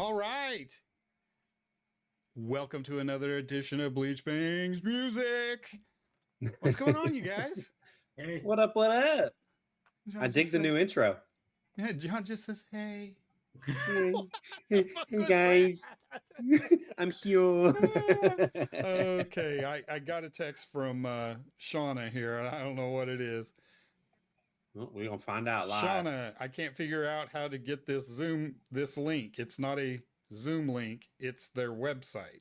All right. Welcome to another edition of Bleach Bangs Music. What's going on, you guys? Hey. What up? What up? John I dig just the said- new intro. Yeah, John just says, hey. Hey, What hey, the fuck hey was guys, that? I'm here. Okay, I got a text from Shauna here, and I don't know what it is. Well, we're gonna find out live. Shauna, I can't figure out how to get this link. It's not a Zoom link, it's their website.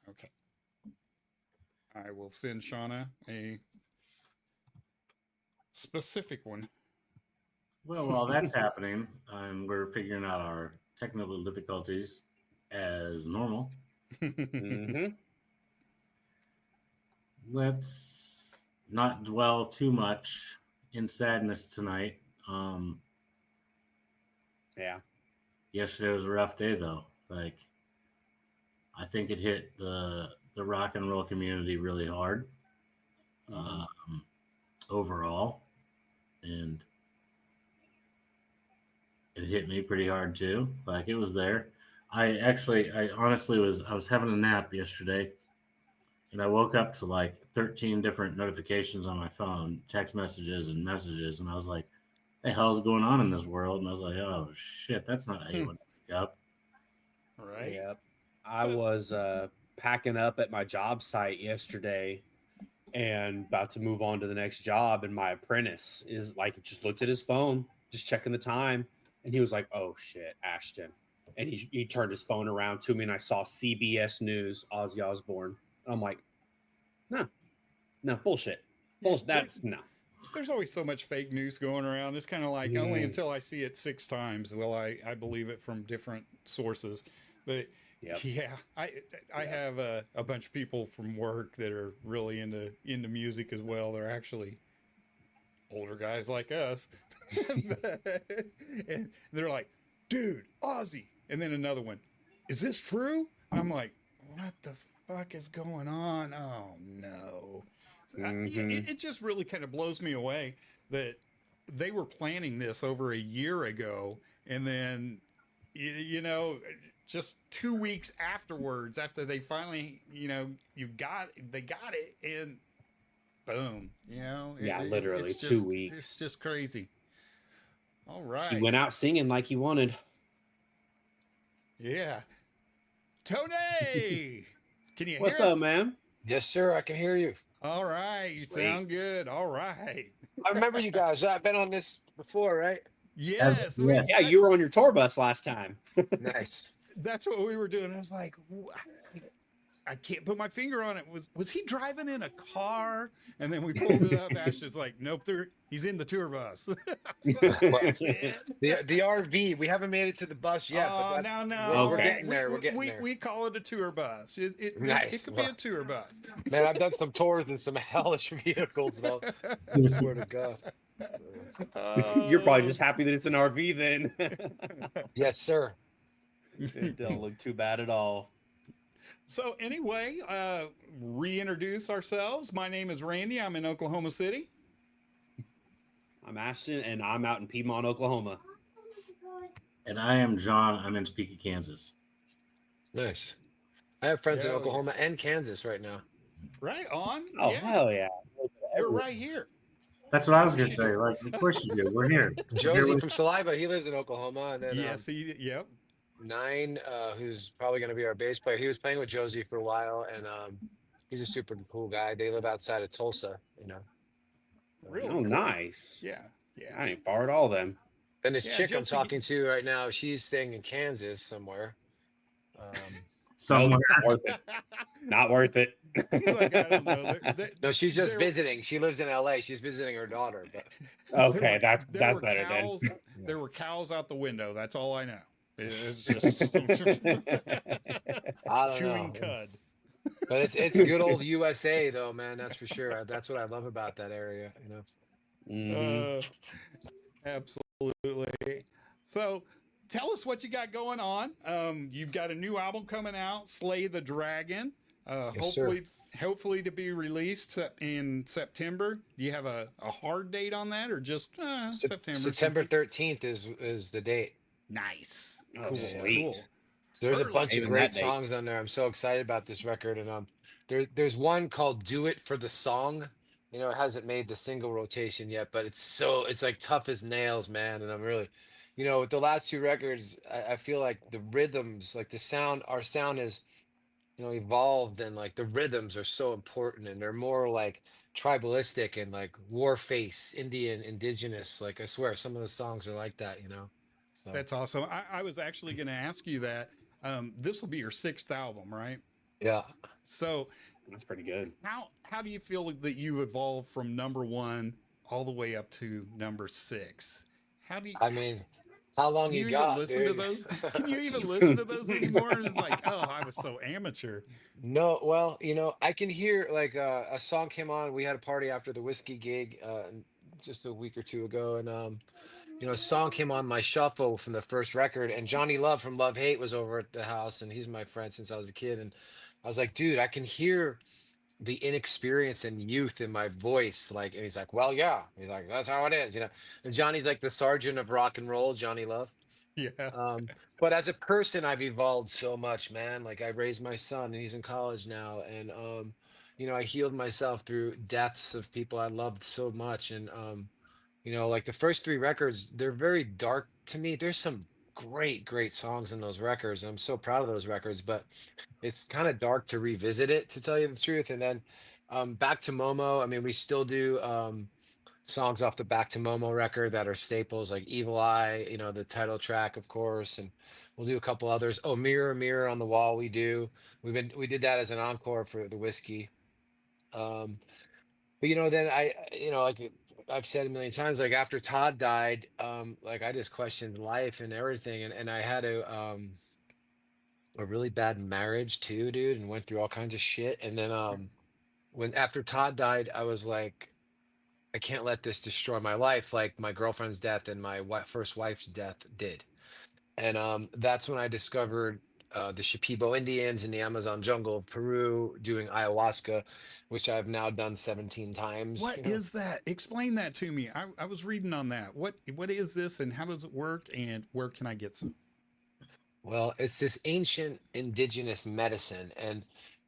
Okay. I will send Shauna a specific one. Well, while that's happening, we're figuring out our technical difficulties as normal. Mm-hmm. Let's not dwell too much in sadness tonight. Yeah. Yesterday was a rough day, though. Like, I think it hit the rock and roll community really hard overall, and it hit me pretty hard too. Like, it was there. I honestly was having a nap yesterday, and I woke up to like 13 different notifications on my phone, text messages and messages, and I was like, "The hell's going on in this world?" And I was like, "Oh shit, that's not how you want to wake up." Right? Yep. I was packing up at my job site yesterday and about to move on to the next job, and my apprentice is like just looked at his phone, just checking the time, and he was like, "Oh shit, Ashton." And he turned his phone around to me, and I saw CBS News, Ozzy Osbourne. I'm like, no, bullshit. That's no. There's always so much fake news going around. It's kind of like only until I see it 6 times will I believe it from different sources. But yeah, I have a bunch of people from work that are really into music as well. They're actually older guys like us. And they're like, "Dude, Ozzy." And then another one, "Is this true?" And I'm like, "What the fuck is going on?" Oh no. It just really kind of blows me away that they were planning this over a year ago, and then you know, just 2 weeks afterwards, after they finally, they got it, and boom, literally it's 2 just, weeks. It's just crazy. All right, He went out singing like he wanted. Yeah, Tony, can you What's hear us? up, man? Yes, sir. I can hear you. All right, you sound good. All right. I remember you guys. I've been on this before, right? Yes. Yes. Yeah, you were on your tour bus last time. Nice. That's what we were doing. I was like, I can't put my finger on it. Was he driving in a car? And then we pulled it up. Ash is like, nope, he's in the tour bus. That's it. The RV. We haven't made it to the bus yet. But no. We're getting there. We're getting there. We call it a tour bus. It Nice. could be a tour bus. Man, I've done some tours in some hellish vehicles, though. I swear to God. You're probably just happy that it's an RV then. Yes, sir. It don't look too bad at all. So anyway, reintroduce ourselves. My name is Randy. I'm in Oklahoma City. I'm Ashton, and I'm out in Piedmont, Oklahoma. And I am John. I'm in Topeka, Kansas. Nice. I have friends in Yeah. Oklahoma and Kansas right now. Right on. Oh, yeah. hell yeah. We're right here. That's what I was gonna say. Like, of course you do. We're here. Josie from Saliva, he lives in Oklahoma. And then Yes, yep. Nine, who's probably going to be our bass player. He was playing with Josie for a while, and he's a super cool guy. They live outside of Tulsa, Really Oh, cool. Nice. Yeah. I ain't far at all then. And this chick I'm Josie, talking to right now, she's staying in Kansas somewhere. Somewhere. Not worth it. Not worth it. He's like, I don't know. No, she's just visiting. She lives in LA. She's visiting her daughter. But Okay, that's there were better cows, then. There were cows out the window. That's all I know. It's just I don't chewing know. cud. But it's good old USA though, man. That's for sure. That's what I love about that area. Absolutely. So tell us what you got going on. You've got a new album coming out, Slay the Dragon. Yes, sir. Hopefully to be released in September. Do you have a hard date on that, or just September? September 13th is the date. Nice. Oh, Cool. sweet. Cool. So there's a Early. bunch of Even great that date. songs on there. I'm so excited about this record, and there's one called "Do It for the Song." You know, it hasn't made the single rotation yet, but it's like tough as nails, man. And I'm really, with the last two records, I feel like the rhythms, like the sound, our sound is evolved, and like the rhythms are so important, and they're more like tribalistic and like Warface, Indian, indigenous. Like I swear, some of the songs are like that. So That's awesome. I was actually going to ask you that. This will be your sixth album, right? yeah. So That's pretty good. how do you feel that you evolved from number one all the way up to number six? How do you I mean, how long can you you even got, listen to dude? those? Can you even listen to those anymore? And it's like, oh, I was so amateur. No, well, I can hear like a song came on. We had a party after the whiskey gig just a week or two ago, and a song came on my shuffle from the first record, and Johnny Love from Love Hate was over at the house, and he's my friend since I was a kid, and I was like, dude, I can hear the inexperience and youth in my voice, like, and he's like, well, yeah, he's like, that's how it is. And Johnny's like the sergeant of rock and roll, Johnny Love. Yeah. um but as a person, I've evolved so much, man. Like, I raised my son and he's in college now, and I healed myself through deaths of people I loved so much, and like the first three records, they're very dark to me. There's some great songs in those records. I'm so proud of those records, but it's kind of dark to revisit it, to tell you the truth. And then back to Momo, I mean, we still do songs off the Back to Momo record that are staples, like Evil Eye, the title track, of course, and we'll do a couple others. Oh, Mirror Mirror on the Wall, we did that as an encore for the whiskey. Um, but then like I've said a million times, like after Todd died, like I just questioned life and everything, and I had a really bad marriage too, dude, and went through all kinds of shit. And then when after Todd died, I was like, I can't let this destroy my life, like my girlfriend's death and my first wife's death did. And that's when I discovered the Shipibo Indians in the Amazon jungle of Peru doing ayahuasca, which I've now done 17 times. What is that? Explain that to me. I was reading on that. What is this and how does it work and where can I get some? Well, it's this ancient indigenous medicine. And,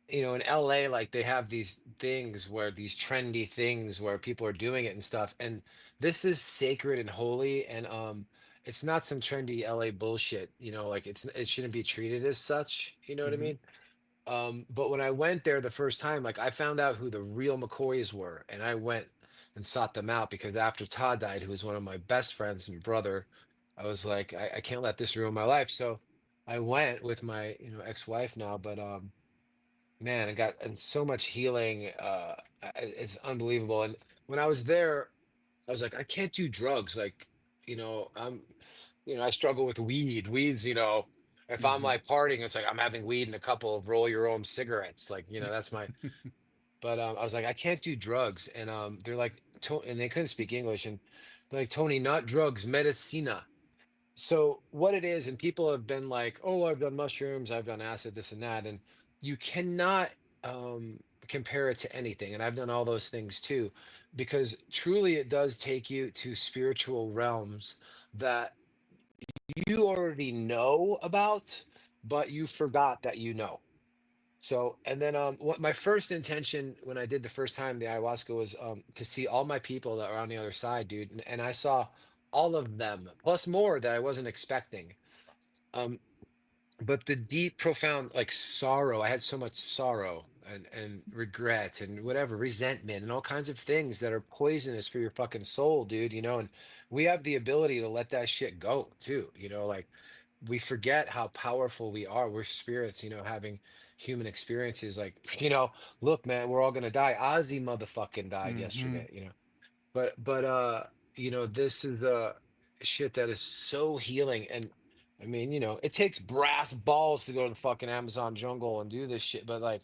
in LA, like they have these things where these trendy things where people are doing it and stuff. And this is sacred and holy. And it's not some trendy LA bullshit, like it shouldn't be treated as such. You know what I Hmm. mean? But when I went there the first time, like I found out who the real McCoys were, and I went and sought them out because after Todd died, who was one of my best friends and brother, I was like, I can't let this ruin my life. So I went with my, ex-wife now, but man, I got and so much healing. It's unbelievable. And when I was there, I was like, I can't do drugs. Like, I'm, I struggle with weed. Weeds, if I'm Hmm. like partying, it's like I'm having weed and a couple of roll your own cigarettes. Like, that's my. But I was like, I can't do drugs, and they're like, and they couldn't speak English, and they're like, Tony, not drugs, medicina. So what it is, and people have been like, oh, I've done mushrooms, I've done acid, this and that, and you cannot compare it to anything. And I've done all those things too, because truly it does take you to spiritual realms that you already know about, but you forgot that you know. So, and then what my first intention when I did the first time the ayahuasca was to see all my people that were on the other side, dude, and I saw all of them plus more that I wasn't expecting. Um, but the deep, profound like sorrow, I had so much sorrow and regret and whatever, resentment and all kinds of things that are poisonous for your fucking soul, dude. And we have the ability to let that shit go too. Like we forget how powerful we are. We're spirits, having human experiences. Like, look, man, we're all gonna die. Ozzy motherfucking died Hmm. yesterday, but this is shit that is so healing. And I mean, it takes brass balls to go to the fucking Amazon jungle and do this shit, but like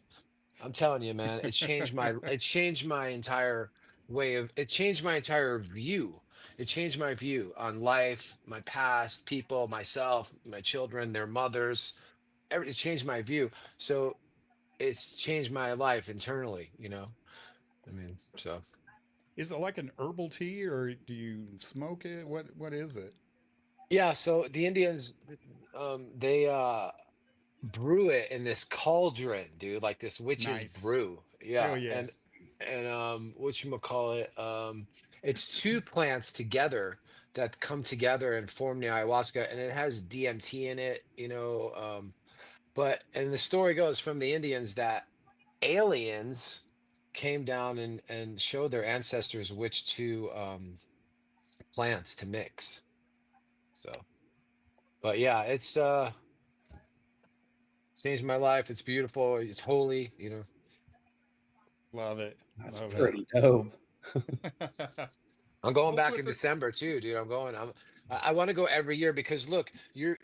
I'm telling you, man, it changed my entire view. It changed my view on life, my past, people, myself, my children, their mothers. It changed my view. So it's changed my life internally. I mean, so Is it like an herbal tea or do you smoke it? What is it? yeah, so the Indians, they brew it in this cauldron, dude, like this witch's Nice. brew. Oh Yeah, yeah. and whatchamacallit, it's two plants together that come together and form the ayahuasca, and it has DMT in it, but and the story goes from the Indians that aliens came down and showed their ancestors which two plants to mix. So, but yeah, it's changed my life. It's beautiful. It's holy. Love it. That's Love pretty dope. it. I'm going Folks back with in the December too, dude. I want to go every year because look, you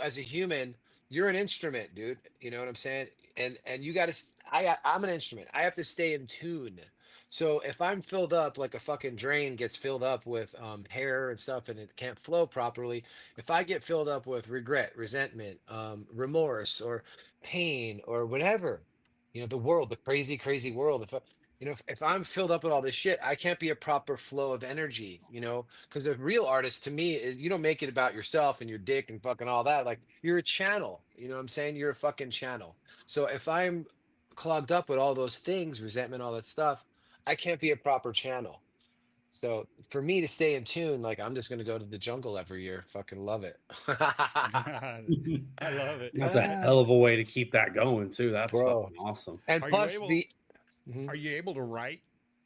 as a human, you're an instrument, dude. You know what I'm saying? And you got to. I'm an instrument. I have to stay in tune. So if I'm filled up like a fucking drain gets filled up with hair and stuff and it can't flow properly, if I get filled up with regret, resentment, remorse, or pain or whatever, the world, the crazy, crazy world. If I'm filled up with all this shit, I can't be a proper flow of energy, because a real artist to me is you don't make it about yourself and your dick and fucking all that. Like you're a channel, you know what I'm saying? You're a fucking channel. So if I'm clogged up with all those things, resentment, all that stuff, I can't be a proper channel. So for me to stay in tune, like I'm just gonna go to the jungle every year. Fucking love it. I love it. That's a hell of a way to keep that going too. That's Bro. fucking awesome. And Are you plus able? Mhm. Are you able to write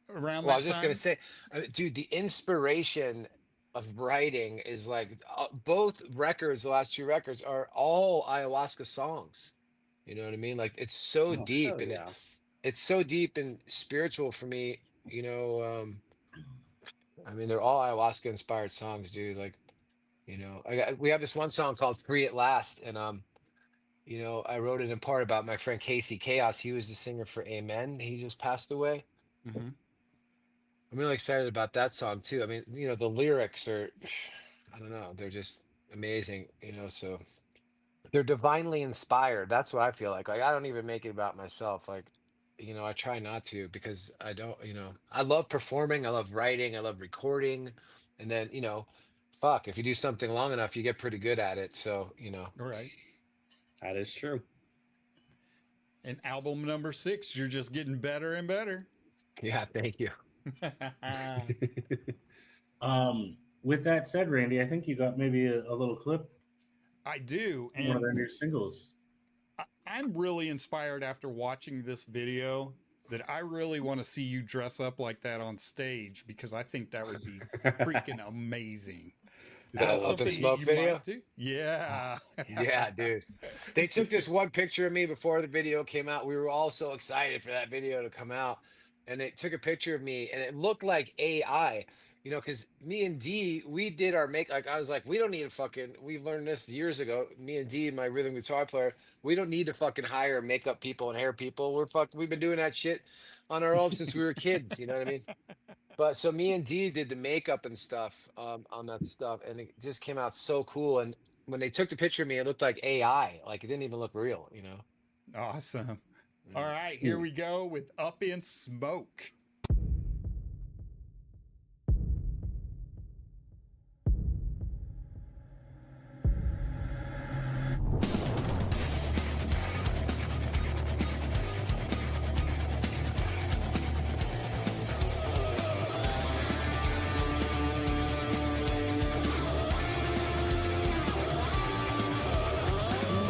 around Well, I that was just gonna time? say, dude, the inspiration of writing is like both records. The last two records are all ayahuasca songs. You know what I mean? Like it's so Oh deep, hell and yeah. it's so deep and spiritual for me. I mean, they're all ayahuasca inspired songs, dude. Like, we have this one song called "Free at Last," and I wrote it in part about my friend Casey Chaos. He was the singer for Amen. He just passed away. Mm-hmm. I'm really excited about that song too. I mean, the lyrics are, I don't know, they're just amazing, so they're divinely inspired. That's what I feel like. Like, I don't even make it about myself. Like, I try not to because I don't, I love performing, I love writing, I love recording. And then, fuck, if you do something long enough, you get pretty good at it. So, All right. That is true. And album number 6, you're just getting better and better. yeah, thank you. With that said, Randy, I think you got maybe a little clip I do. from one of And their new singles. I'm really inspired after watching this video that I really want to see you dress up like that on stage because I think that would be freaking amazing. Is The that Up in something Smoke you video? might do? Yeah. Yeah, dude. They took this one picture of me before the video came out. We were all so excited for that video to come out. And they took a picture of me and it looked like AI, because me and D, we did our make. Like, I was like, we don't need a fucking, we learned this years ago. Me and D, my rhythm guitar player, we don't need to fucking hire makeup people and hair people. We've been doing that shit on our own since we were kids. You know what I mean? But so me and Dee did the makeup and stuff on that stuff, and it just came out so cool. And when they took the picture of me, it looked like AI, like it didn't even look real. Awesome. All Yeah. right, here we go with Up in Smoke.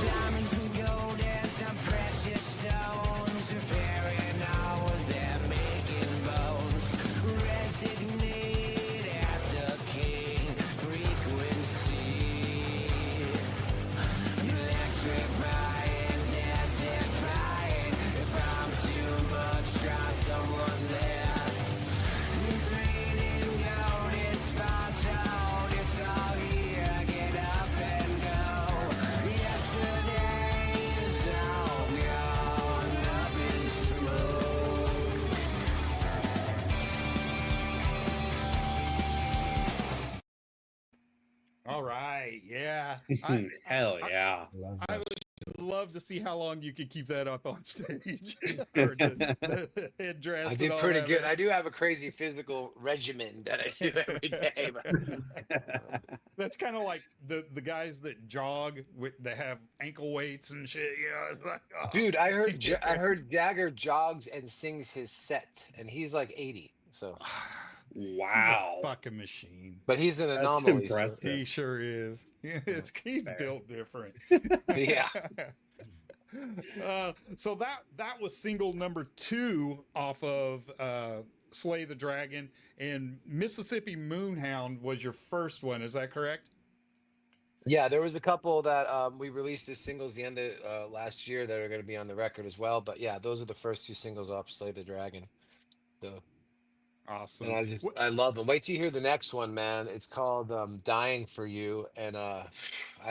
Diamonds and gold and some precious stones, burying all of them making bones. Resignate at the king frequency. Electrifying, death-defying. If I'm too much, try someone less. It's raining gold, it's spot on, it's all here. Get up and go. Yesterday is all gone up in smoke. All right, yeah. I, Hell yeah. Love I that. was love to see how long you could keep that up on stage. Or the headdress. I and did all pretty that, good. man. I do have a crazy physical regimen that I do every day. That's kind of like the guys that jog that have ankle weights and shit. You know, it's like, oh. Dude, I heard Jagger jogs and sings his set, and he's like 80. So, Wow. He's a fucking machine. but he's an That's anomaly. So, impressive. He sure is. He's fair. built different. yeah. So that was single number 2 off of Slay the Dragon, and Mississippi Moonhound was your first one. Is that correct? Yeah, there was a couple that we released as singles the end of last year that are going to be on the record as well. But yeah, those are the first 2 singles off Slay the Dragon. So, Awesome. and I love them. Wait till you hear the next one, man. It's called "Dying for You," and I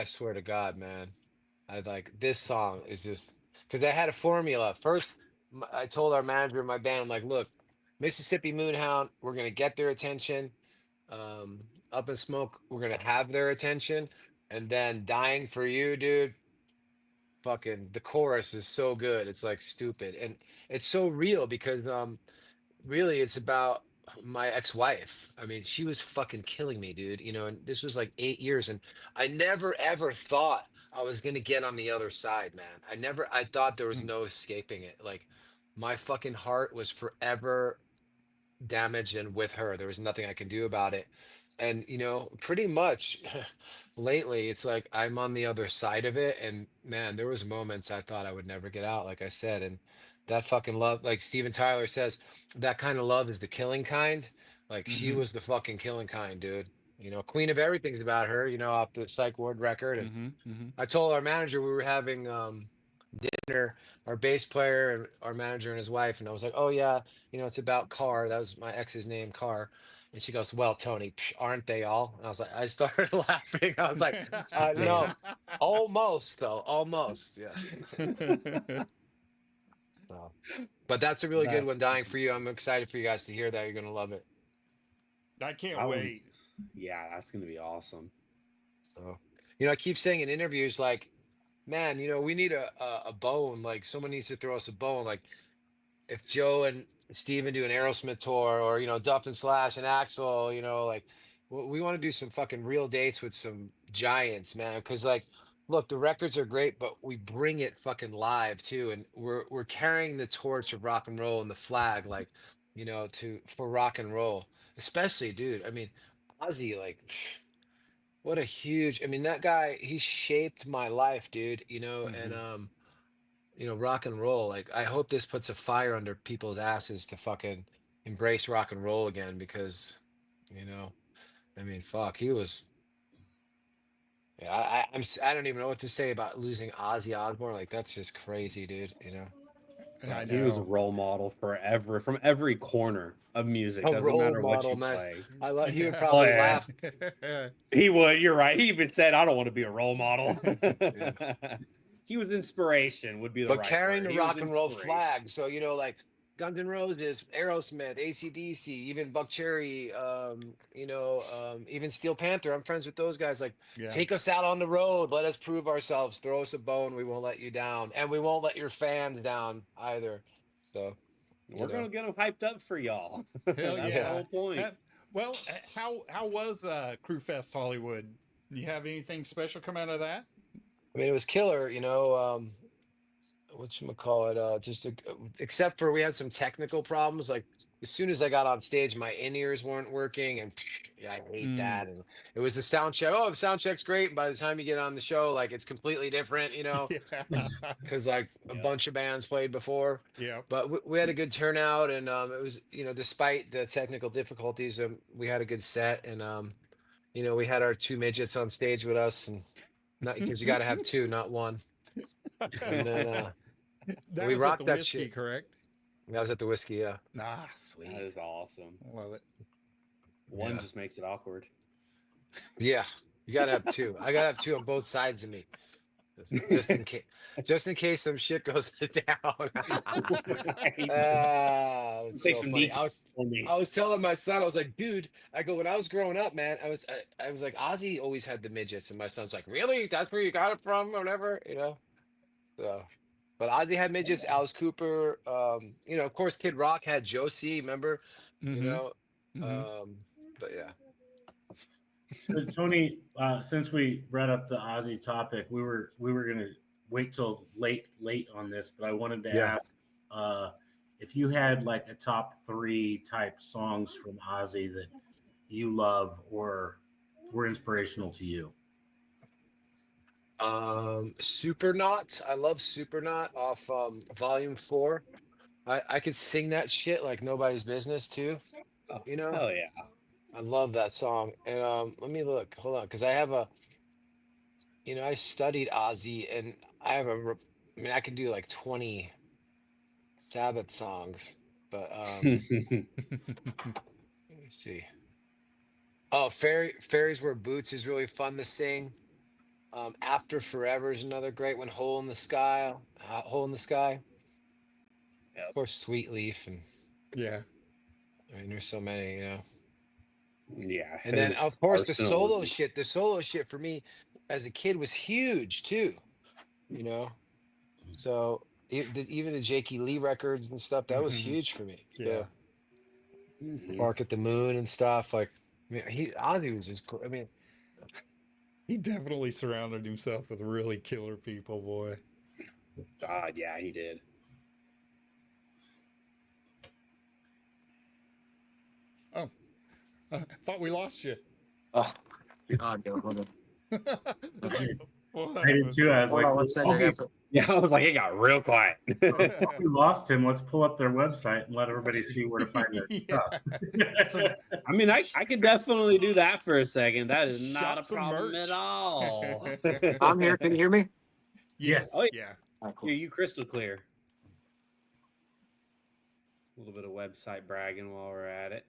swear to God, man, I like this song is just because I had a formula. First, I told our manager of my band, I'm like, look, Mississippi Moonhound, we're gonna get their attention. Um, Up in Smoke, we're gonna have their attention, and then "Dying for You," dude. Fucking the chorus is so good. It's like stupid, and it's so real because really it's about my ex-wife. I mean, she was fucking killing me, dude, and this was like 8 years, and I never ever thought I was gonna get on the other side, man. I thought there was no escaping it. Like my fucking heart was forever damaged, and with her there was nothing I can do about it. And pretty much lately it's like I'm on the other side of it, and man, there was moments I thought I would never get out, like I said. And that fucking love, like Steven Tyler says, that kind of love is the killing kind. Like she Mm-hmm. was the fucking killing kind, dude. Queen of Everything's about her, off the Psych Ward record. And Mm-hmm. Mm-hmm. I told our manager we were having dinner, our bass player and our manager and his wife, and I was like, "Oh yeah, it's about Carr. That was my ex's name, Carr." And she goes, "Well, Tony, aren't they all?" And I was like, I started laughing. I was like, "No, almost though, almost, yes." So, but that's a really good That- one, "Dying for You." I'm excited for you guys to hear that. You're gonna love it. I can't I would- wait. Yeah, that's gonna be awesome. So, I keep saying in interviews, like, man, we need a bone. Like, someone needs to throw us a bone. Like, if Joe and Steven do an Aerosmith tour, or Duff and Slash and Axel, like we want to do some fucking real dates with some giants, man. Because like, look, the records are great, but we bring it fucking live too, and we're carrying the torch of rock and roll and the flag, like for rock and roll, especially, dude. I mean, Ozzy, like. What a huge, I mean, that guy, he shaped my life, dude, and rock and roll. Like, I hope this puts a fire under people's asses to fucking embrace rock and roll again, because, I mean, fuck, he was. Yeah, I don't even know what to say about losing Ozzy Osbourne. Like, that's just crazy, dude. I He was a know. role model forever from every corner of music. A Doesn't role matter what model, you nice. play. I love. He would Yeah. probably yeah. laugh. He would. You're right. He even said, "I don't want to be a role model." He was inspiration. Would be the But right carrying word. the He was rock and roll inspiration. flag. So, like Guns N' Roses, Aerosmith, AC/DC, even Buck Cherry, even Steel Panther. I'm friends with those guys. Like, Yeah. take us out on the road. Let us prove ourselves. Throw us a bone. We won't let you down. And we won't let your fans down either. So, We're gonna get them hyped up for y'all. Hell That's yeah. the whole point. Well, how was Crew Fest Hollywood? You have anything special come out of that? I mean, it was killer, whatchamacallit, except for we had some technical problems. Like, as soon as I got on stage, my in-ears weren't working, and yeah, I hate that. And it was the sound check. Oh, the sound check's great. And by the time you get on the show, like, it's completely different, Yeah. because like a bunch of bands played before. Yeah. But we had a good turnout, and it was, despite the technical difficulties, we had a good set, and we had our 2 midgets on stage with us, and not because you got to have 2, not 1. And then That we was at rocked the that whiskey, shit. correct? I was at the whiskey, yeah. Ah, sweet. That is awesome. Love it. One Yeah. just makes it awkward. Yeah, you gotta have 2. I gotta have 2 on both sides of me, just in case some shit goes down. It's Take so some funny. kneecaps for me. I was telling my son, I was like, dude, I go, when I was growing up, man, I was like, Ozzy always had the midgets, and my son's like, really? That's where you got it from, or whatever, So, but Ozzy had midgets, Alice Cooper, you know, of course, Kid Rock had Josie, remember? You Mm-hmm. know, Mm-hmm. but yeah. So Tony, since we brought up the Aussie topic, we were gonna wait till late on this, but I wanted to Yeah. ask if you had like a top three type songs from Ozzy that you love or were inspirational to you. Supernaut. I love Supernaut off Volume 4. I could sing that shit like nobody's business too. Oh, You know, hell yeah. I love that song. And let me look. Hold on, because I have a, you know, I studied Ozzy, and I have I mean, I can do like 20 Sabbath songs, but let me see. Oh, Fairies Wear Boots is really fun to sing. After Forever is another great one. Hole in the Sky. Of Yep. course, Sweet Leaf, and Yeah. I mean, there's so many, you know. Yeah. And then, His of course, the arsenal solo is shit. The solo shit for me as a kid was huge too. You know, so even the Jakey Lee records and stuff that was Mm-hmm. huge for me. Yeah. So Mhm. Bark at the Moon and stuff like. I mean, Ozzy was just cool. I mean, He definitely surrounded himself with really killer people, boy. God, yeah, he did. Oh, thought we lost you. oh, God, no, hold on. I was like, what I did too. I was Hold like, on one second. I okay, gotta Yeah, I was like, it got real quiet. we lost him. Let's pull up their website and let everybody see where to find their Yeah. stuff. I mean, I could definitely do that for a second. That is not a Shop some problem merch. at all. I'm here. Can you hear me? Yes. Oh, yeah. Yeah. All right, cool. Yeah, you crystal clear. A little bit of website bragging while we're at it.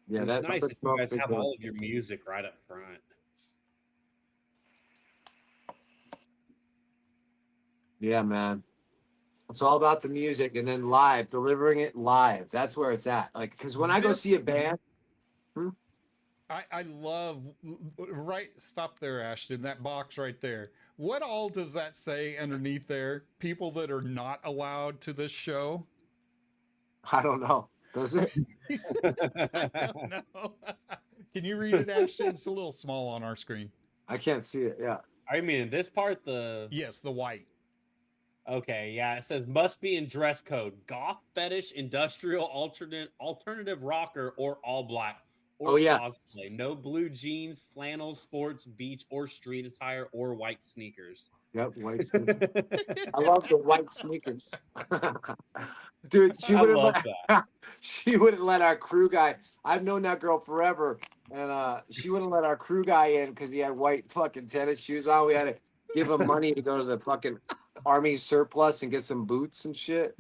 Yeah, It's nice that you guys have all of your music. music right up front. Yeah, man. It's all about the music and then live, delivering it live. That's where it's at. Like, because when I go This- see a band, I love right. Stop there, Ashton. That box right there. What all does that say underneath there? People that are not allowed to this show. I don't know. Does it? I don't know. Can you read it, Ashton? It's a little small on our screen. I can't see it. Yeah. I mean, this part, the Yes, the white. okay, yeah, it says must be in dress code: goth, fetish, industrial, alternative rocker, or all black, or Oh, yeah. cosplay. No blue jeans, flannel, sports, beach, or street attire, or white sneakers. Yep. White sneakers. I love the white sneakers. Dude, she I wouldn't love let she wouldn't let our crew guy. I've known that girl forever, and she wouldn't let our crew guy in because he had white fucking tennis shoes on. We had to give him money to go to the fucking army surplus and get some boots and shit.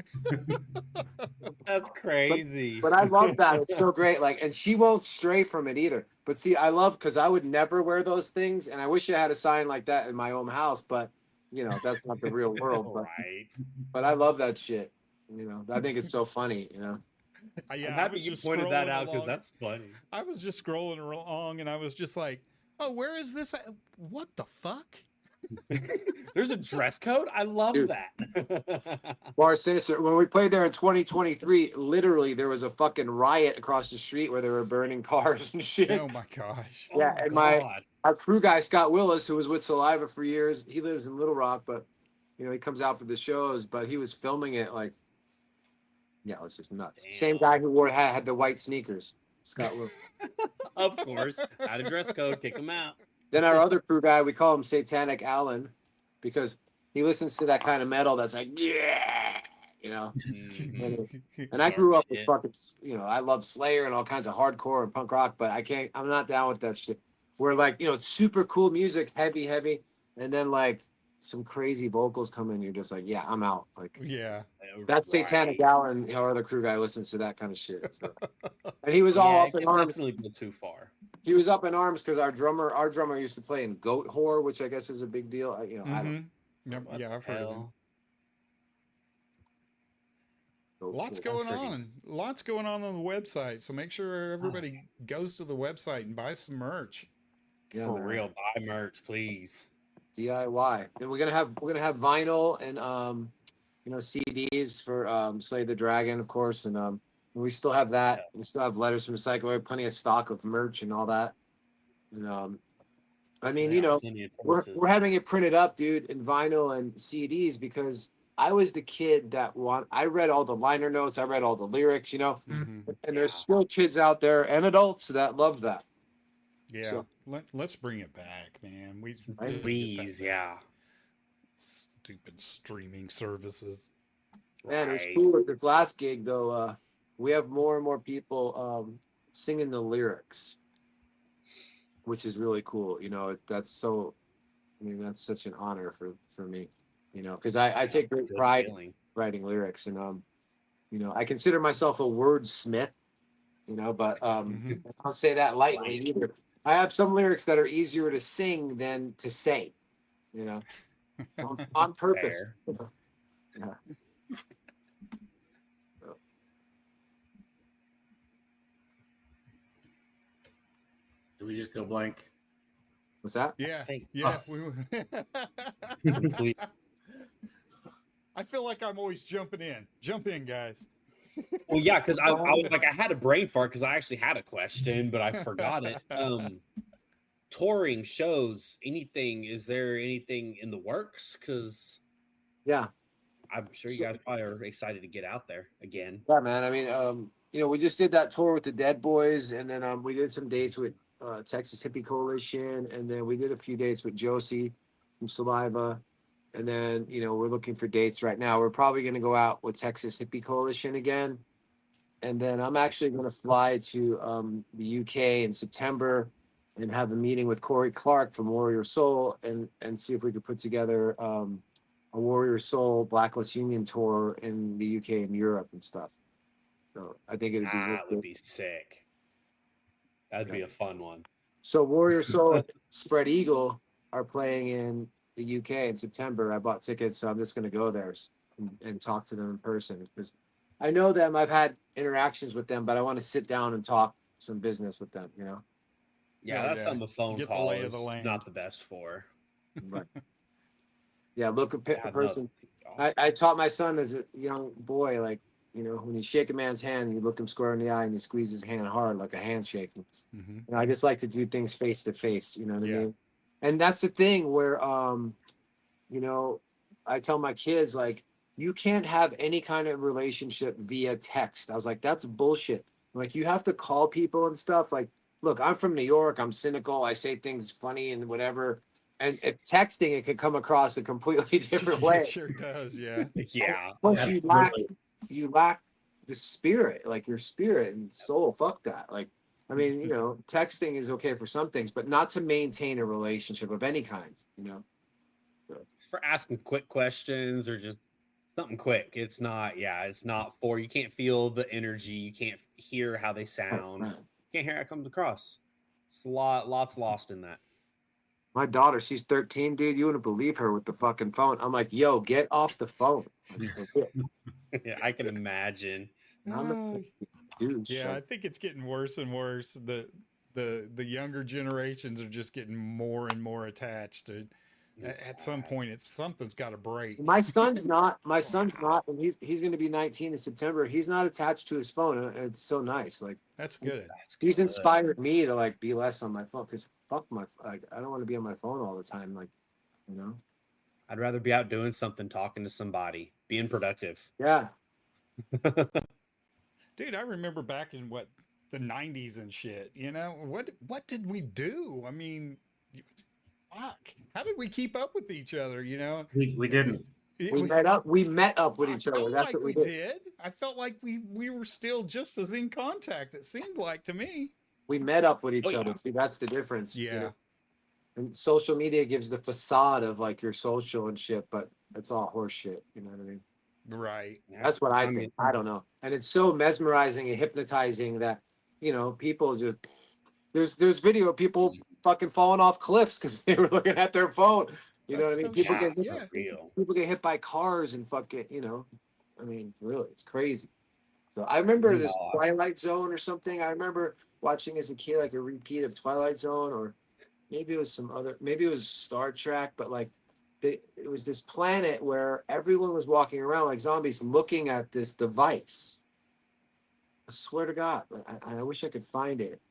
That's crazy. But I love that. It's so great. Like, and she won't stray from it either. But see, I love because I would never wear those things, and I wish I had a sign like that in my own house. But you know, that's not the real world. Right. But I love that shit. You know, I think it's so funny. You know. Yeah, I'm I happy was you just pointed that scrolling out because along. that's funny. I was just scrolling along, and I was just like, "Oh, where is this? What the fuck?" There's a dress code. I love Dude. that. Bar Sinister. When we played there in 2023, literally there was a fucking riot across the street where they were burning cars and shit. Oh my gosh! Yeah, Oh, and God. our crew guy Scott Willis, who was with Saliva for years, he lives in Little Rock, but you know he comes out for the shows. But he was filming it like, yeah, it was just nuts. Damn. Same guy who had the white sneakers, Scott Willis. Of course, out of dress code, kick them out. Then our other crew guy, we call him Satanic Alan, because he listens to that kind of metal that's like, yeah, you know. And I grew up with Shit. fucking, you know, I love Slayer and all kinds of hardcore and punk rock, but I'm not down with that shit. Where like, you know, it's super cool music, heavy, and then like some crazy vocals come in, you're just like, yeah, I'm out. Like, Yeah. that's Satanic Right. Alan, our other crew guy listens to that kind of shit. So. And he was all Yeah, up it in can arms. definitely go too far. He was up in arms because our drummer used to play in Goat Whore, which I guess is a big deal. I don't. Yep, What yeah, the I've heard of them. hell? Goat Lots Whore. going freaking- on. Lots going on the website. So make sure everybody goes to the website and buys some merch. Yeah, For man. real, buy merch, please. DIY. And we're gonna have vinyl and CDs for Slay the Dragon, of course, and we still have that. We still have letters from Psycho. We have plenty of stock of merch and all that. And I mean, Yeah. we're having it printed up, dude, in vinyl and CDs because I was the kid that I read all the liner notes, I read all the lyrics, Mhm. and there's still kids out there and adults that love that. Yeah. So- Let's bring it back, man. We Right? need to get that Please, back. yeah. Stupid streaming services. Man, it was Right. cool at this last gig though. We have more and more people singing the lyrics, which is really cool. That's so. I mean, that's such an honor for me. Because I take great Good pride in feeling. writing lyrics, and I consider myself a wordsmith. But Mhm. I don't say that lightly either. I have some lyrics that are easier to sing than to say. On purpose. Fair. Yeah. Did we just go blank? What's that? Yeah. Thank- Yeah. Complete. I feel like I'm always jumping in. Jump in, guys. Well, yeah, because I was like, I had a brain fart because I actually had a question, but I forgot it. Touring shows, anything? Is there anything in the works? Because Yeah. I'm sure you guys probably are excited to get out there again. Yeah, man. I mean, we just did that tour with the Dead Boys, and then we did some dates with Texas Hippie Coalition, and then we did a few dates with Josie from Saliva, and then we're looking for dates right now. We're probably going to go out with Texas Hippie Coalition again, and then I'm actually going to fly to the UK in September and have a meeting with Corey Clark from Warrior Soul, and see if we could put together a Warrior Soul Blacklist Union tour in the UK and Europe and stuff. So I think it'd be really That would good. be sick. That'd be a fun one. So Warrior Soul and Spread Eagle are playing in the UK in September. I bought tickets, so I'm just going to go there and talk to them in person because I know them. I've had interactions with them, but I want to sit down and talk some business with them. Yeah, Oh, that's yeah. something a phone Get the call lay of is the land. not the best for. Right. Yeah, look a Yeah, no, person. awesome. I taught my son as a young boy, like, when you shake a man's hand, you look him square in the eye and you squeeze his hand hard like a handshake. Mhm. I just like to do things face to face, you know what I Yeah. mean? And that's the thing where, I tell my kids, like, you can't have any kind of relationship via text. I was like, that's bullshit. Like, you have to call people and stuff. Like, look, I'm from New York. I'm cynical. I say things funny and whatever. And if texting, it could come across a completely different way. It sure does. Yeah. Yeah. Plus, Absolutely. you lack the spirit, like your spirit and soul. Fuck that. Like, I mean, texting is okay for some things, but not to maintain a relationship of any kind. For asking quick questions or just something quick. It's not for you can't feel the energy, you can't hear how they sound, you can't hear how it comes across. It's lots lost in that. My daughter, she's 13, dude. You wouldn't believe her with the fucking phone. I'm like, yo, get off the phone. Yeah, I can imagine. I'm not- dude, Yeah, I shut- think it's getting worse and worse. The younger generations are just getting more and more attached to. At some point, something's got to break. My son's not, and he's going to be 19 in September. He's not attached to his phone. And it's so nice. Like, That's good. That's he's good. inspired me to like be less on my phone because fuck like I don't want to be on my phone all the time. Like, I'd rather be out doing something, talking to somebody, being productive. yeah. Dude, I remember back in the 90s and shit, what did we do? I mean, fuck. How did we keep up with each other, We didn't. We met up with each I other. felt That's like what we we did. did. I felt like we were still just as in contact, it seemed like to me. We met up with each Oh, yeah. other. See, that's the difference. Yeah. And social media gives the facade of like you're social and shit, but it's all horse shit. You know what I mean? Right. That's what I mean, think. I don't know. And it's so mesmerizing and hypnotizing that, people just there's video of people fucking falling off cliffs because they were looking at their phone. You know what I mean? That's People no get shit. for Yeah. real. people get hit by cars and fucking, I mean, really, it's crazy. So I remember this No. Twilight Zone or something. I remember watching as a kid like a repeat of Twilight Zone or maybe it was some other, maybe it was Star Trek, but like it was this planet where everyone was walking around like zombies looking at this device. I swear to God, I wish I could find it.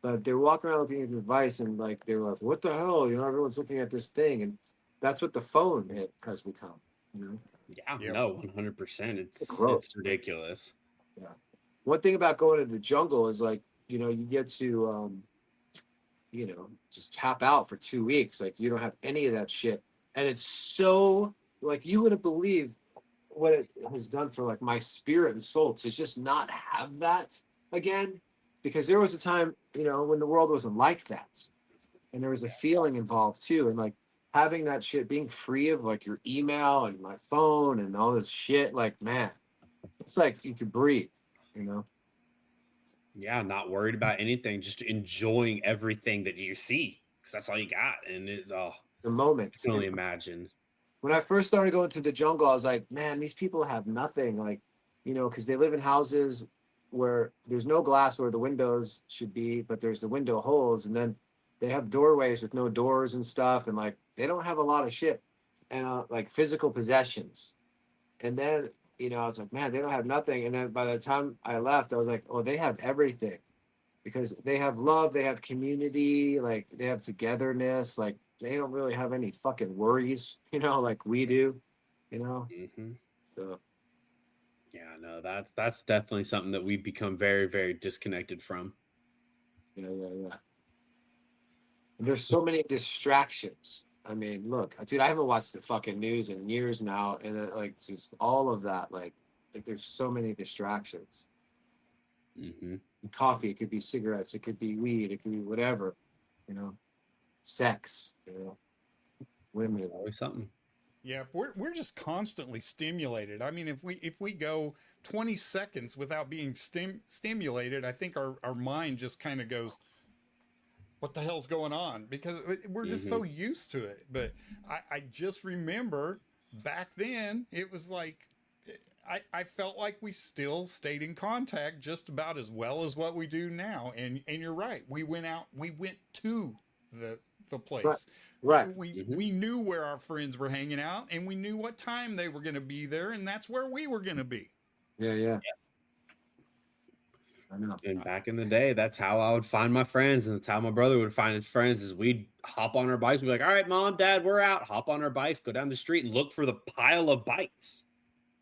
But they were walking around looking at the device and like they were like, what the hell? You know, everyone's looking at this thing. And that's what the phone has become, you know? Yeah, Yep. no, 100%. It's Gross. ridiculous. Yeah. One thing about going to the jungle is like, you know, you get to you know, just tap out for 2 weeks. Like you don't have any of that shit. And it's so like you wouldn't believe what it has done for like my spirit and soul to just not have that again. Because there was a time, you know, when the world wasn't like that. And there was a feeling involved too. And like having that shit, being free of like your email and my phone and all this shit, like man, it's like you could breathe, you know. Yeah, not worried about anything, just enjoying everything that you see because that's all you got. And The I moments. can only imagine. When I first started going to the jungle, I was like, man, these people have nothing. Like, you know, because they live in houses where there's no glass where the windows should be, but there's the window holes. And then they have doorways with no doors and stuff. And like, they don't have a lot of shit and like physical possessions. And then, you know, I was like, man, they don't have nothing. And then by the time I left, I was like, oh, they have everything because they have love, they have community, like they have togetherness, like they don't really have any fucking worries, you know, like we do, you know. Hmm. So Yeah, no, that's definitely something that we've become very, very disconnected from. yeah. And there's so many distractions. I mean, look, dude, I haven't watched the fucking news in years now, and like just all of that, like there's so many distractions. Hmm. Coffee, it could be cigarettes, it could be weed, it could be whatever, you know, sex, you know, women. Always something. Yeah, we're just constantly stimulated. I mean, if we go 20 seconds without being stimulated, I think our mind just kind of goes, "What the hell's going on?" Because we're just so used to it. But I just remember back then it was like I felt like we still stayed in contact just about as well as what we do now. And you're right. We went to the place. Right. We knew where our friends were hanging out and we knew what time they were going to be there and that's where we were going to be. Yeah. I know. And back in the day, that's how I would find my friends, and that's how my brother would find his friends. Is we'd hop on our bikes, we'd be like, "All right, mom, dad, we're out." Hop on our bikes, go down the street, and look for the pile of bikes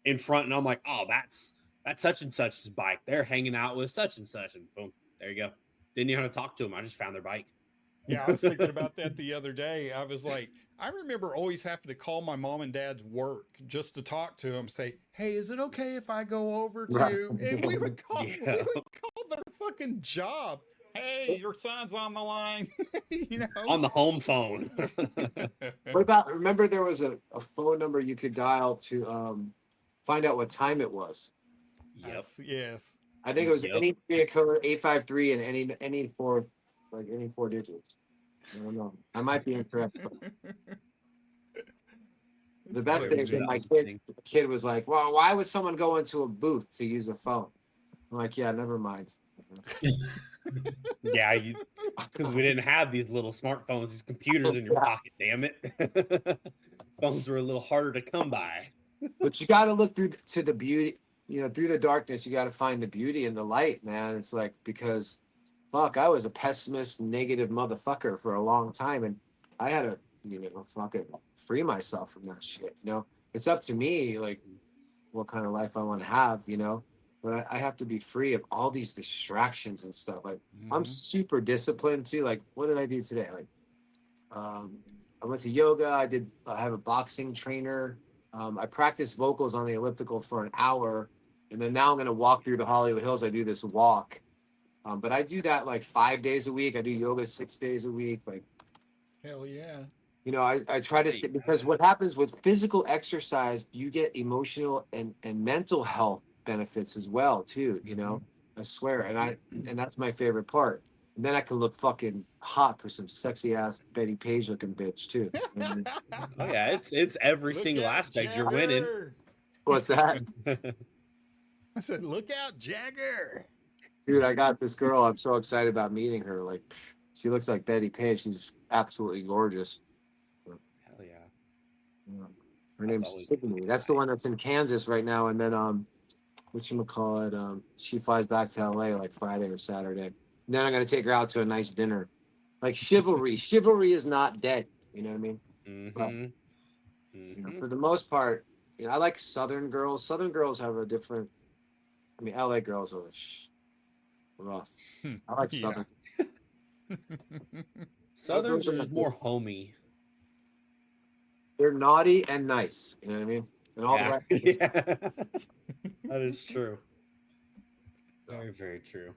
in front. And I'm like, "Oh, that's such and such's bike. They're hanging out with such and such." And boom, there you go. Didn't even have to talk to them. I just found their bike. Yeah, I was thinking about that the other day. I was like, I remember always having to call my mom and dad's work just to talk to them, say, "Hey, is it okay if I go over to you?" And we would call their fucking job. "Hey, your son's on the line." You know, On the home phone. What about, remember there was a phone number you could dial to find out what time it was? Yep. Yes. I think it was Yep. any area code 853 and any four, like any four digits. I don't know. I might be incorrect. But the best thing is when my kid was like, "Well, why would someone go into a booth to use a phone?" I'm like, "Yeah, never mind." Yeah, it's because we didn't have these little smartphones, these computers in your pocket. Damn it, phones were a little harder to come by. But you got to look through to the beauty, you know, through the darkness. You got to find the beauty and the light, man. It's like, because, fuck, I was a pessimist, negative motherfucker for a long time, and I had to, you know, fucking free myself from that shit. You know, it's up to me, like, what kind of life I want to have, you know. But I have to be free of all these distractions and stuff. Like, I'm super disciplined too. Like, what did I do today? Like, I went to yoga. I have a boxing trainer. I practiced vocals on the elliptical for an hour, and then now I'm going to walk through the Hollywood Hills. I do this walk, but I do that like 5 days a week. I do yoga 6 days a week. Like, Hell yeah. you know, I try to stay, because what happens with physical exercise, you get emotional and mental health benefits as well too. You know, I swear, and that's my favorite part. And then I can look fucking hot for some sexy ass Betty Page looking bitch too. Oh yeah, it's every Look single out, aspect you're winning. Jagger. What's that? I said, "Look out, Jagger." Dude, I got this girl. I'm so excited about meeting her. Like, She looks like Betty Page. She's absolutely gorgeous. Hell yeah. Yeah. Her That's name's always Sydney. That's the one that's in Kansas right now. And then whatchamacallit, she flies back to LA like Friday or Saturday. And then I'm gonna take her out to a nice dinner. Like chivalry. Chivalry is not dead. You know what I mean? But for the most part, I like Southern girls. Southern girls have a different. I mean, LA girls are rough. I like Yeah. Southern. Southern's are just more homey. They're naughty and nice. You know what I mean? And all the right. Yeah. That is true. Very, very true.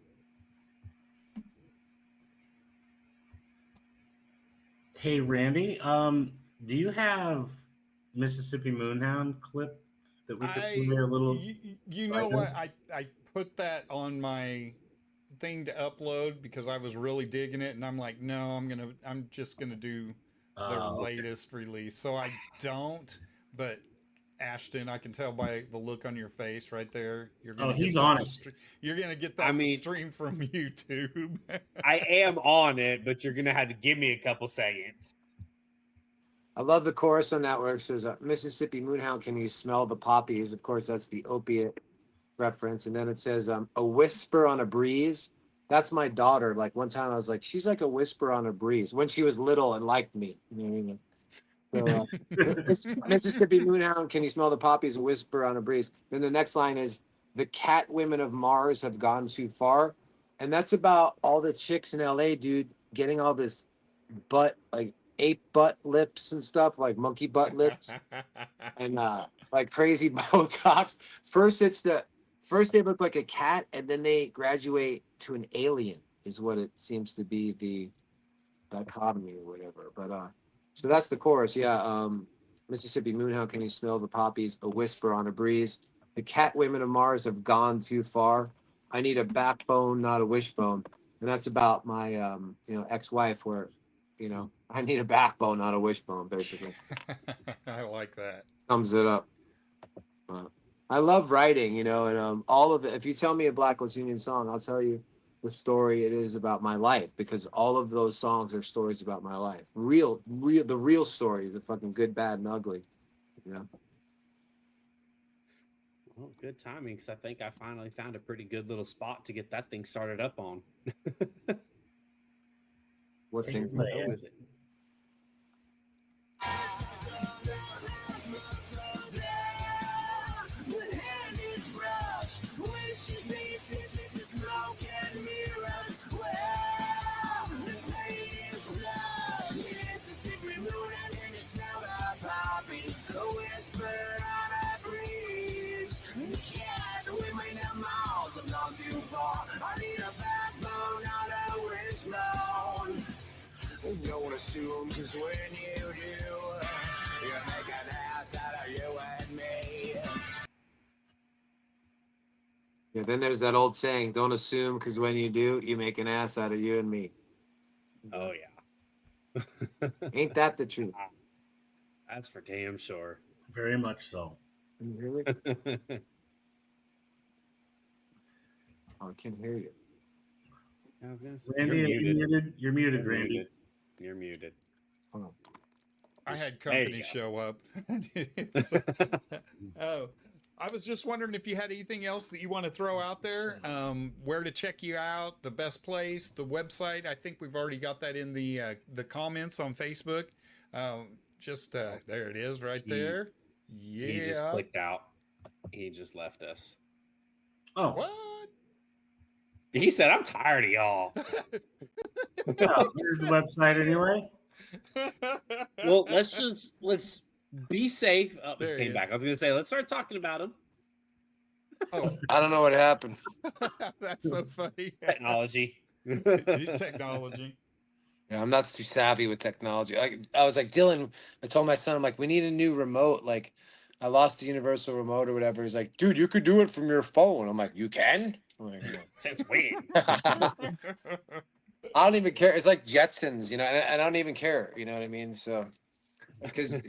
Hey Randy, do you have Mississippi Moonhound clip that we could play a little? You know what? I put that on my thing to upload because I was really digging it, and I'm like, no, I'm just gonna do their latest release. So I don't, but Ashton, I can tell by the look on your face right there. You're gonna he's get on that it. You're gonna get that to stream from YouTube. I am on it, but you're gonna have to give me a couple seconds. I love the chorus on that where it says, Mississippi Moonhound, can you smell the poppies? Of course, that's the opiate reference. And then it says, a whisper on a breeze. That's my daughter. Like one time I was like, she's like a whisper on a breeze when she was little and liked me. You know what I mean? So, Mississippi Moonhound, can you smell the poppies? A whisper on a breeze. Then the next line is, the cat women of Mars have gone too far. And that's about all the chicks in LA, dude, getting all this butt, like ape butt lips and stuff, like monkey butt lips and like crazy Botox. First they look like a cat and then they graduate to an alien is what it seems to be, the dichotomy or whatever. But so that's the chorus. Yeah. Mississippi Moonhound, can you smell the poppies? A whisper on a breeze. The cat women of Mars have gone too far. I need a backbone, not a wishbone. And that's about my ex-wife where, I need a backbone, not a wishbone, basically. I like that. Sums it up. I love writing, and all of it. If you tell me a Blacklist Union song, I'll tell you the story it is about my life, because all of those songs are stories about my life. The real story, the fucking good, bad, and ugly. Well, good timing, because I think I finally found a pretty good little spot to get that thing started up on. What thing? Go with it. Too far. I need a backbone, not a wishbone. Don't assume, cause when you do, you make an ass out of you and me. Yeah, then there's that old saying, don't assume, because when you do, you make an ass out of you and me. Oh, yeah. Ain't that the truth? That's for damn sure. Very much so. Can you hear me? Oh, I can't hear you. I was gonna say, Randy, you're muted, Randy. You're muted. Oh. I had company show up. Oh, I was just wondering if you had anything else that you want to throw out there. Where to check you out, the best place, the website. I think we've already got that in the comments on Facebook. There it is, right there. Yeah. He just clicked out. He just left us. Oh, What? He said, "I'm tired of y'all." well, here's the website anyway. Well, let's be safe. Oh, he There he came is. back. I was gonna say, let's start talking about him. Oh, I don't know what happened. that's so funny. Technology. Technology. Yeah, I'm not too savvy with technology. I was like, Dylan, I told my son, I'm like, we need a new remote. Like, I lost the universal remote or whatever. He's like, dude, you could do it from your phone. I'm like, you can? I'm like, no. Sounds weird. I don't even care. It's like Jetsons, and I don't even care. You know what I mean? So, because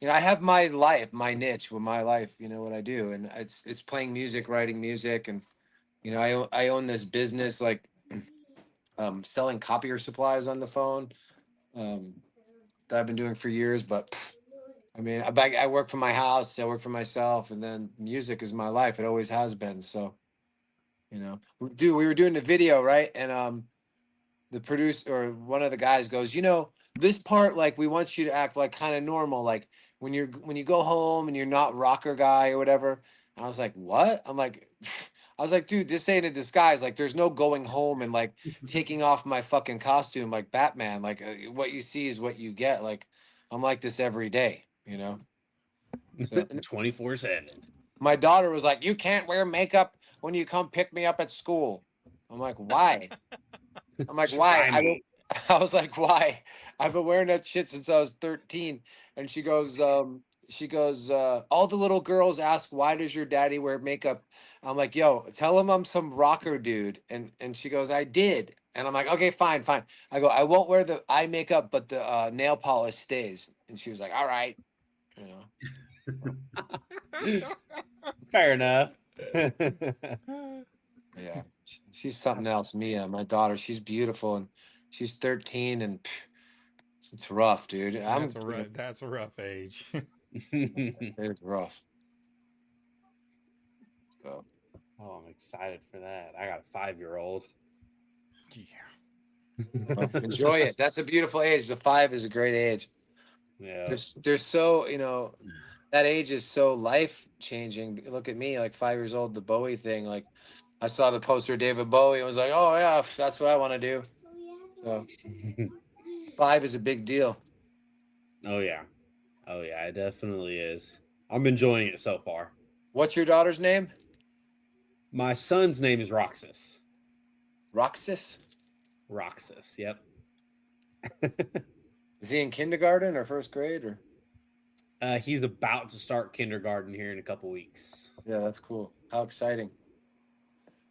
I have my life, my niche with my life. You know what I do, and it's playing music, writing music, and I own this business. Like, selling copier supplies on the phone that I've been doing for years. But I mean, I work from my house, I work for myself, and then music is my life. It always has been. So, dude, we were doing the video, right? And the producer or one of the guys goes, this part, like, we want you to act like kind of normal, like when you go home and you're not rocker guy or whatever. And I was like, what? I'm like, I was like, dude, this ain't a disguise. Like, there's no going home and like taking off my fucking costume like Batman. Like, what you see is what you get. Like, I'm like this every day, So 24/7. my daughter was like, you can't wear makeup when you come pick me up at school. I'm like, why? I'm like, why? Try me. I was like, why? I've been wearing that shit since I was 13. And she goes, all the little girls ask, why does your daddy wear makeup? I'm like, yo, tell him I'm some rocker dude. And she goes, I did. And I'm like, okay, fine, fine. I go, I won't wear the eye makeup, but the nail polish stays. And she was like, all right. Fair enough. Yeah, she's something else. Mia, my daughter, she's beautiful and she's 13 and it's rough, dude. That's a rough age. It's rough. So Oh, I'm excited for that. I got a 5-year-old. Yeah. enjoy it. That's a beautiful age. The 5 is a great age. Yeah. There's so that age is so life changing. Look at me, like 5 years old, the Bowie thing. Like I saw the poster of David Bowie and was like, oh yeah, that's what I want to do. So 5 is a big deal. Oh yeah. Oh yeah, it definitely is. I'm enjoying it so far. What's your daughter's name? My son's name is Roxas. Roxas? Roxas, yep. Is he in kindergarten or first grade or? He's about to start kindergarten here in a couple weeks. Yeah, that's cool. How exciting.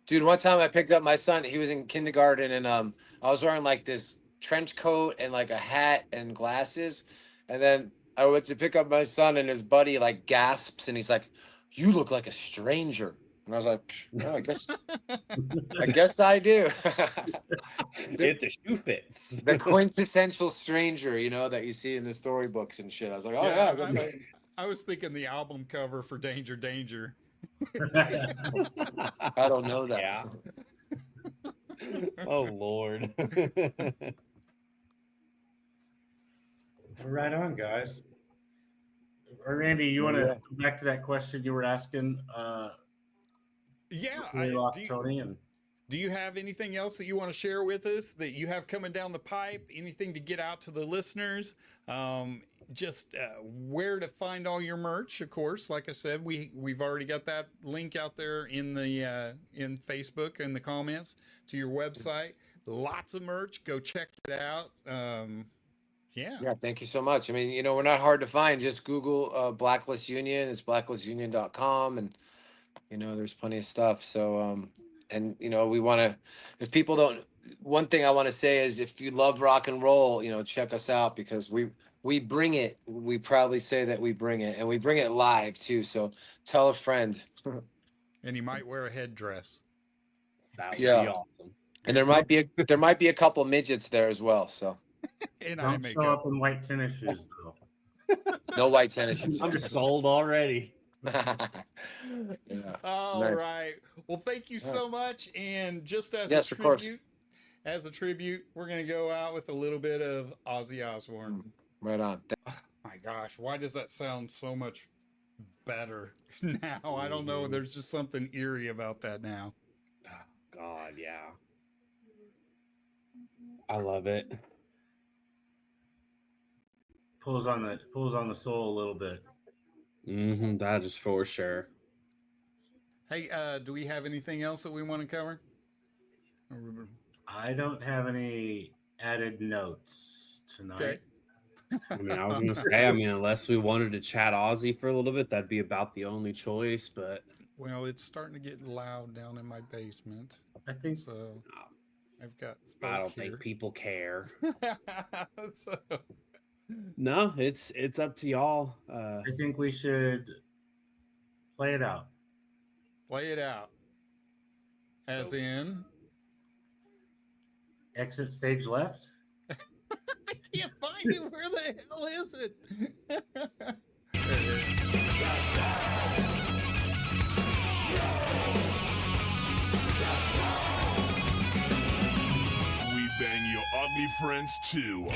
Dude, one time I picked up my son. He was in kindergarten and I was wearing like this trench coat and like a hat and glasses. And then I went to pick up my son and his buddy like gasps and he's like, "You look like a stranger." And I was like, "Oh, I guess I do." It's a shoe fits. The quintessential stranger, that you see in the storybooks and shit. I was like, "Oh yeah, I was thinking the album cover for Danger Danger. I don't know that." Yeah. Oh Lord. Right on, guys. Randy, you want to go back to that question you were asking? Yeah, we lost Tony. And do you have anything else that you want to share with us that you have coming down the pipe? Anything to get out to the listeners? Just where to find all your merch, of course. Like I said, we've already got that link out there in the in Facebook in the comments to your website. Lots of merch. Go check it out. Yeah, thank you so much. I mean, we're not hard to find. Just Google Blacklist Union. It's blacklistunion.com, and there's plenty of stuff. So and we want to, if people don't, one thing I want to say is if you love rock and roll, check us out because we bring it. We proudly say that we bring it, and we bring it live too. So tell a friend. and you might wear a headdress. That would be awesome. And there might be a couple midgets there as well. So And don't show up in white tennis shoes though. no white tennis shoes. I'm sold already. Yeah. All Nice. right. Well, thank you so much. And just as Yes, a of course. tribute, we're going to go out with a little bit of Ozzy Osbourne. Right on. Oh, my gosh, why does that sound so much better now? I don't know. There's just something eerie about that now. God, yeah. I love it. Pulls on the soul a little bit. That is for sure. Hey, do we have anything else that we want to cover? I don't have any added notes tonight. Okay. I mean, I was gonna say, unless we wanted to chat Aussie for a little bit, that'd be about the only choice. But Well, it's starting to get loud down in my basement. I think So I've got I don't folk here. think people care. So, No, it's up to y'all. I think we should play it out. play it out. As in, exit stage left. I can't find it. Where the hell is it? We bang your ugly friends too.